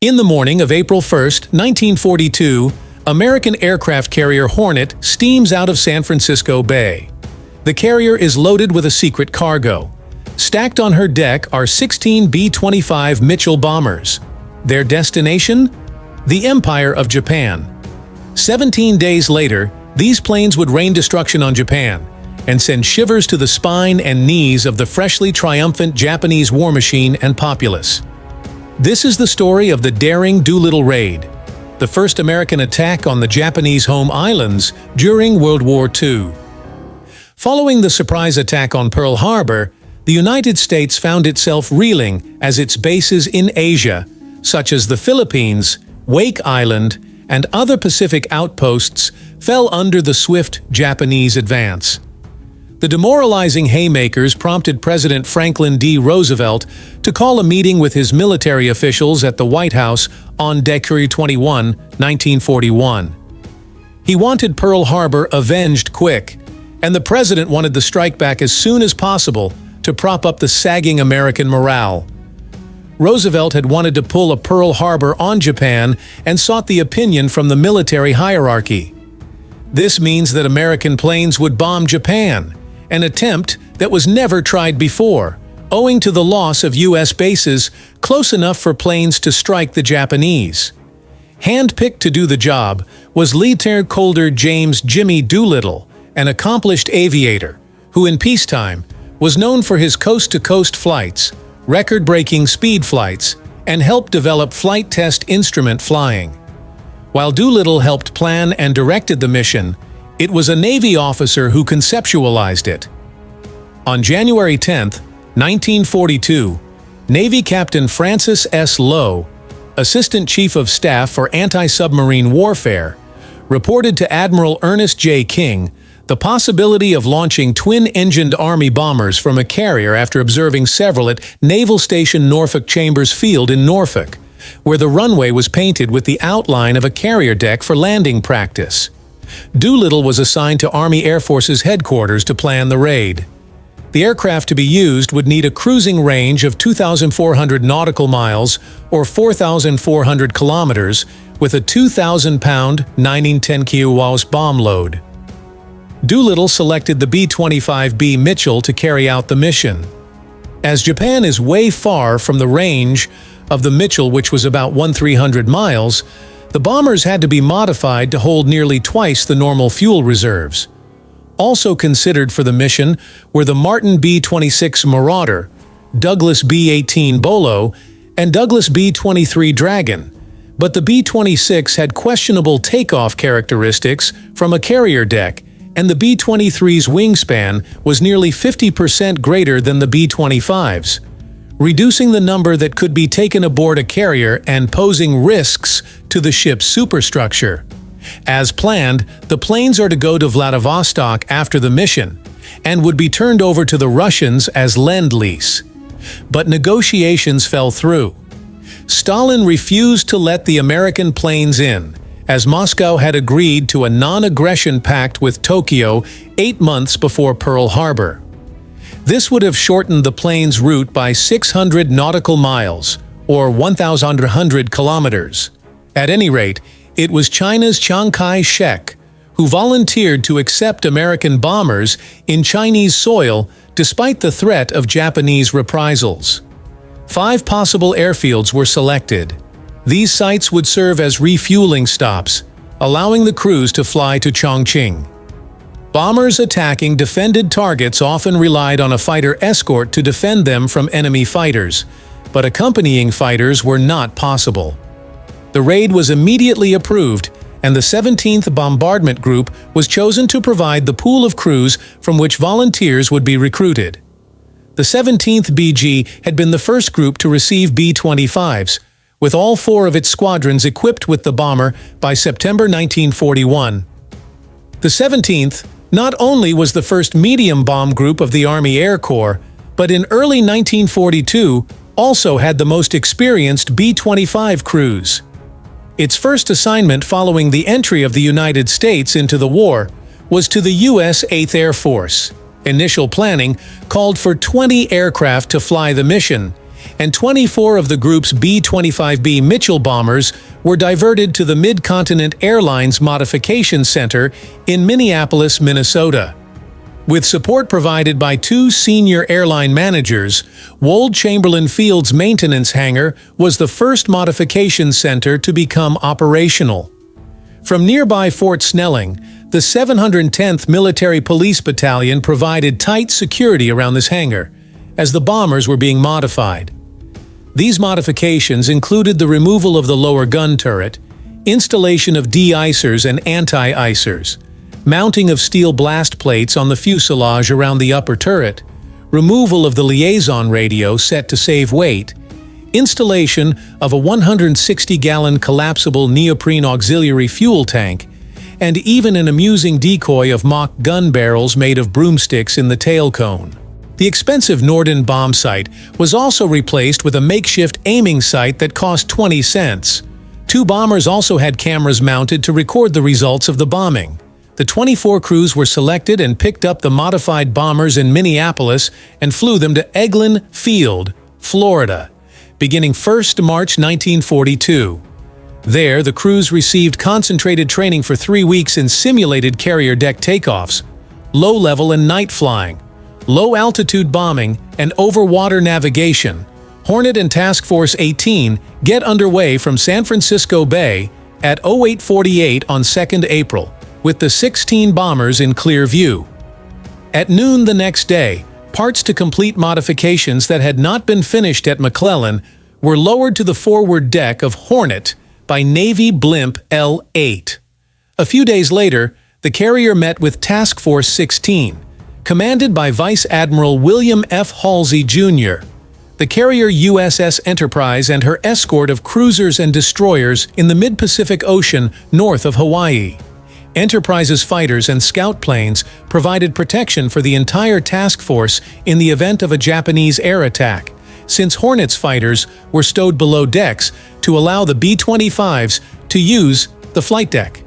In the morning of April 1, 1942, American aircraft carrier Hornet steams out of San Francisco Bay. The carrier is loaded with a secret cargo. Stacked on her deck are 16 B-25 Mitchell bombers. Their destination? The Empire of Japan. 17 days later, these planes would rain destruction on Japan and send shivers to the spine and knees of the freshly triumphant Japanese war machine and populace. This is the story of the daring Doolittle Raid, the first American attack on the Japanese home islands during World War II. Following the surprise attack on Pearl Harbor, the United States found itself reeling as its bases in Asia, such as the Philippines, Wake Island, and other Pacific outposts, fell under the swift Japanese advance. The demoralizing haymakers prompted President Franklin D. Roosevelt to call a meeting with his military officials at the White House on December 21, 1941. He wanted Pearl Harbor avenged quick, and the president wanted the strike back as soon as possible to prop up the sagging American morale. Roosevelt had wanted to pull a Pearl Harbor on Japan and sought the opinion from the military hierarchy. This means that American planes would bomb Japan, an attempt that was never tried before, owing to the loss of U.S. bases close enough for planes to strike the Japanese. Hand-picked to do the job was Lieutenant Colonel James Jimmy Doolittle, an accomplished aviator, who in peacetime was known for his coast-to-coast flights, record-breaking speed flights, and helped develop flight test instrument flying. While Doolittle helped plan and directed the mission, it was a Navy officer who conceptualized it. On January 10, 1942, Navy Captain Francis S. Lowe, Assistant Chief of Staff for Anti-Submarine Warfare, reported to Admiral Ernest J. King the possibility of launching twin-engined Army bombers from a carrier after observing several at Naval Station Norfolk Chambers Field in Norfolk, where the runway was painted with the outline of a carrier deck for landing practice. Doolittle was assigned to Army Air Force's headquarters to plan the raid. The aircraft to be used would need a cruising range of 2,400 nautical miles or 4,400 kilometers with a 2,000-pound 9-10 kW bomb load. Doolittle selected the B-25B Mitchell to carry out the mission. As Japan is way far from the range of the Mitchell, which was about 1,300 miles, the bombers had to be modified to hold nearly twice the normal fuel reserves. Also considered for the mission were the Martin B-26 Marauder, Douglas B-18 Bolo, and Douglas B-23 Dragon, but the B-26 had questionable takeoff characteristics from a carrier deck, and the B-23's wingspan was nearly 50% greater than the B-25's, reducing the number that could be taken aboard a carrier and posing risks to the ship's superstructure. As planned, the planes are to go to Vladivostok after the mission and would be turned over to the Russians as lend-lease. But negotiations fell through. Stalin refused to let the American planes in, as Moscow had agreed to a non-aggression pact with Tokyo 8 months before Pearl Harbor. This would have shortened the plane's route by 600 nautical miles, or 1,100 kilometers. At any rate, it was China's Chiang Kai-shek who volunteered to accept American bombers in Chinese soil despite the threat of Japanese reprisals. 5 possible airfields were selected. These sites would serve as refueling stops, allowing the crews to fly to Chongqing. Bombers attacking defended targets often relied on a fighter escort to defend them from enemy fighters, but accompanying fighters were not possible. The raid was immediately approved, and the 17th Bombardment Group was chosen to provide the pool of crews from which volunteers would be recruited. The 17th BG had been the first group to receive B-25s, with all 4 of its squadrons equipped with the bomber by September 1941. The 17th not only was the first medium bomb group of the Army Air Corps, but in early 1942 also had the most experienced B-25 crews. Its first assignment following the entry of the United States into the war was to the U.S. 8th Air Force. Initial planning called for 20 aircraft to fly the mission, and 24 of the group's B-25B Mitchell bombers were diverted to the Mid-Continent Airlines Modification Center in Minneapolis, Minnesota. With support provided by 2 senior airline managers, Wold Chamberlain Field's maintenance hangar was the first modification center to become operational. From nearby Fort Snelling, the 710th Military Police Battalion provided tight security around this hangar, as the bombers were being modified. These modifications included the removal of the lower gun turret, installation of de-icers and anti-icers, mounting of steel blast plates on the fuselage around the upper turret, removal of the liaison radio set to save weight, installation of a 160-gallon collapsible neoprene auxiliary fuel tank, and even an amusing decoy of mock gun barrels made of broomsticks in the tail cone. The expensive Norden bomb sight was also replaced with a makeshift aiming sight that cost 20 cents. 2 bombers also had cameras mounted to record the results of the bombing. The 24 crews were selected and picked up the modified bombers in Minneapolis and flew them to Eglin Field, Florida, beginning 1st March 1942. There, the crews received concentrated training for 3 weeks in simulated carrier deck takeoffs, low-level and night flying, low-altitude bombing, and over-water navigation. Hornet and Task Force 18 get underway from San Francisco Bay at 08:48 on 2nd April, with the 16 bombers in clear view. At noon the next day, parts to complete modifications that had not been finished at McClellan were lowered to the forward deck of Hornet by Navy blimp L-8. A few days later, the carrier met with Task Force 16, commanded by Vice Admiral William F. Halsey, Jr. The carrier USS Enterprise and her escort of cruisers and destroyers in the mid-Pacific Ocean north of Hawaii. Enterprise's fighters and scout planes provided protection for the entire task force in the event of a Japanese air attack, since Hornet's fighters were stowed below decks to allow the B-25s to use the flight deck.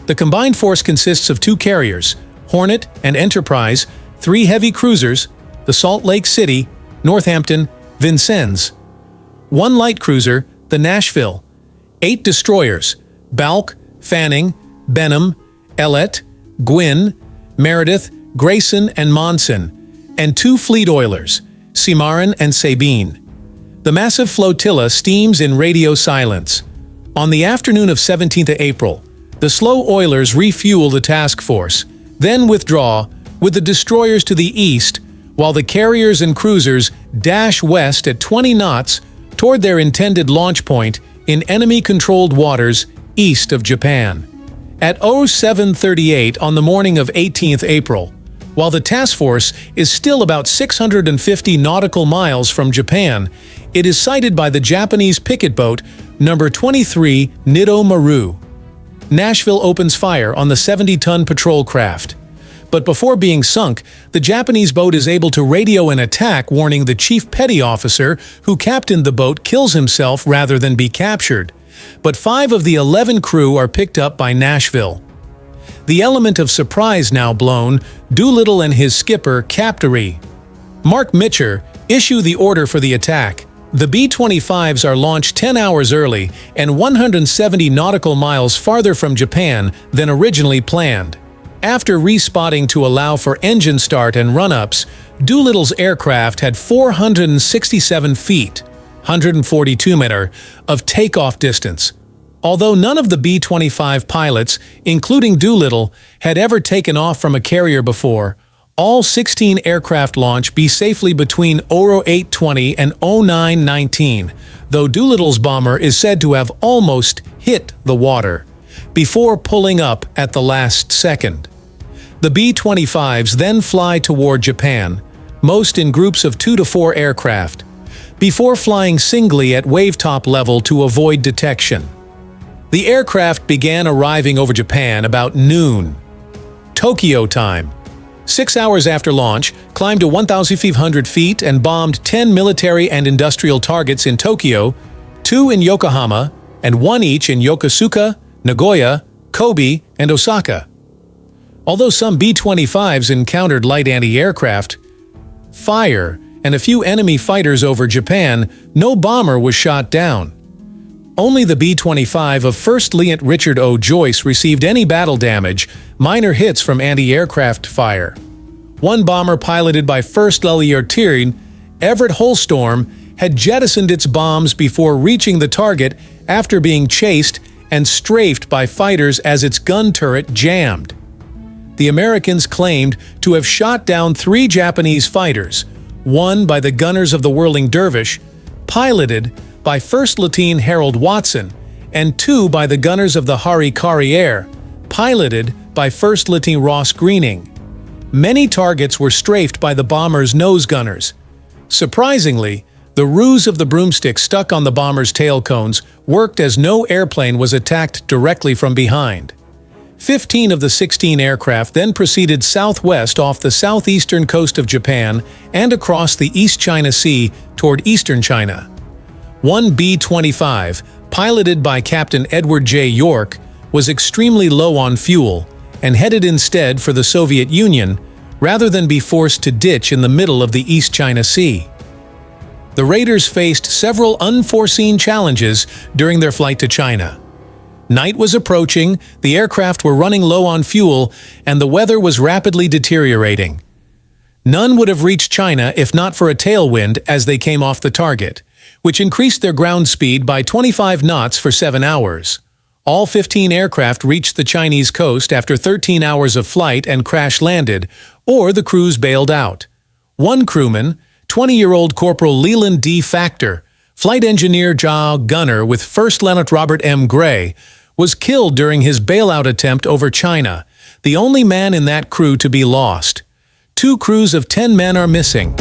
The combined force consists of 2 carriers, Hornet and Enterprise, 3 heavy cruisers, the Salt Lake City, Northampton, Vincennes, 1 light cruiser, the Nashville, 8 destroyers, Balk, Fanning, Benham, Ellet, Gwynn, Meredith, Grayson, and Monson, and 2 fleet oilers, Cimarron and Sabine. The massive flotilla steams in radio silence. On the afternoon of 17th April, the slow oilers refuel the task force, then withdraw, with the destroyers to the east, while the carriers and cruisers dash west at 20 knots toward their intended launch point in enemy-controlled waters east of Japan. At 07:38 on the morning of 18th April, while the task force is still about 650 nautical miles from Japan, it is sighted by the Japanese picket boat number 23 Nido Maru. Nashville opens fire on the 70-ton patrol craft. But before being sunk, the Japanese boat is able to radio an attack warning the chief petty officer who captained the boat kills himself rather than be captured. But 5 of the 11 crew are picked up by Nashville. The element of surprise now blown, Doolittle and his skipper, Captairy Mark Mitcher, issue the order for the attack. The B-25s are launched 10 hours early and 170 nautical miles farther from Japan than originally planned. After respotting to allow for engine start and run-ups, Doolittle's aircraft had 467 feet, 142 meter, of takeoff distance. Although none of the B-25 pilots, including Doolittle, had ever taken off from a carrier before, all 16 aircraft launch safely between 08:20 and 09:19, though Doolittle's bomber is said to have almost hit the water, before pulling up at the last second. The B-25s then fly toward Japan, most in groups of 2 to 4 aircraft, before flying singly at wavetop level to avoid detection. The aircraft began arriving over Japan about noon, Tokyo time. 6 hours after launch, climbed to 1,500 feet and bombed 10 military and industrial targets in Tokyo, 2 in Yokohama, and 1 each in Yokosuka, Nagoya, Kobe, and Osaka. Although some B-25s encountered light anti-aircraft fire and a few enemy fighters over Japan, no bomber was shot down. Only the B-25 of 1st Lieutenant Richard O. Joyce received any battle damage, minor hits from anti-aircraft fire. One bomber piloted by 1st Lieutenant Everett Holstorm had jettisoned its bombs before reaching the target after being chased and strafed by fighters as its gun turret jammed. The Americans claimed to have shot down 3 Japanese fighters, one by the gunners of the Whirling Dervish, piloted by 1st Lieutenant Harold Watson, and 2 by the gunners of the Hari Carrier, piloted by 1st Lieutenant Ross Greening. Many targets were strafed by the bomber's nose gunners. Surprisingly, the ruse of the broomstick stuck on the bomber's tail cones worked as no airplane was attacked directly from behind. 15 of the 16 aircraft then proceeded southwest off the southeastern coast of Japan and across the East China Sea toward eastern China. One B-25, piloted by Captain Edward J. York, was extremely low on fuel and headed instead for the Soviet Union rather than be forced to ditch in the middle of the East China Sea. The raiders faced several unforeseen challenges during their flight to China. Night was approaching, the aircraft were running low on fuel, and the weather was rapidly deteriorating. None would have reached China if not for a tailwind as they came off the target, which increased their ground speed by 25 knots for 7 hours. All 15 aircraft reached the Chinese coast after 13 hours of flight and crash-landed, or the crews bailed out. One crewman, 20-year-old Corporal Leland D. Factor, flight engineer gunner with 1st Lieutenant Robert M. Gray, was killed during his bailout attempt over China, the only man in that crew to be lost. 2 crews of 10 men are missing.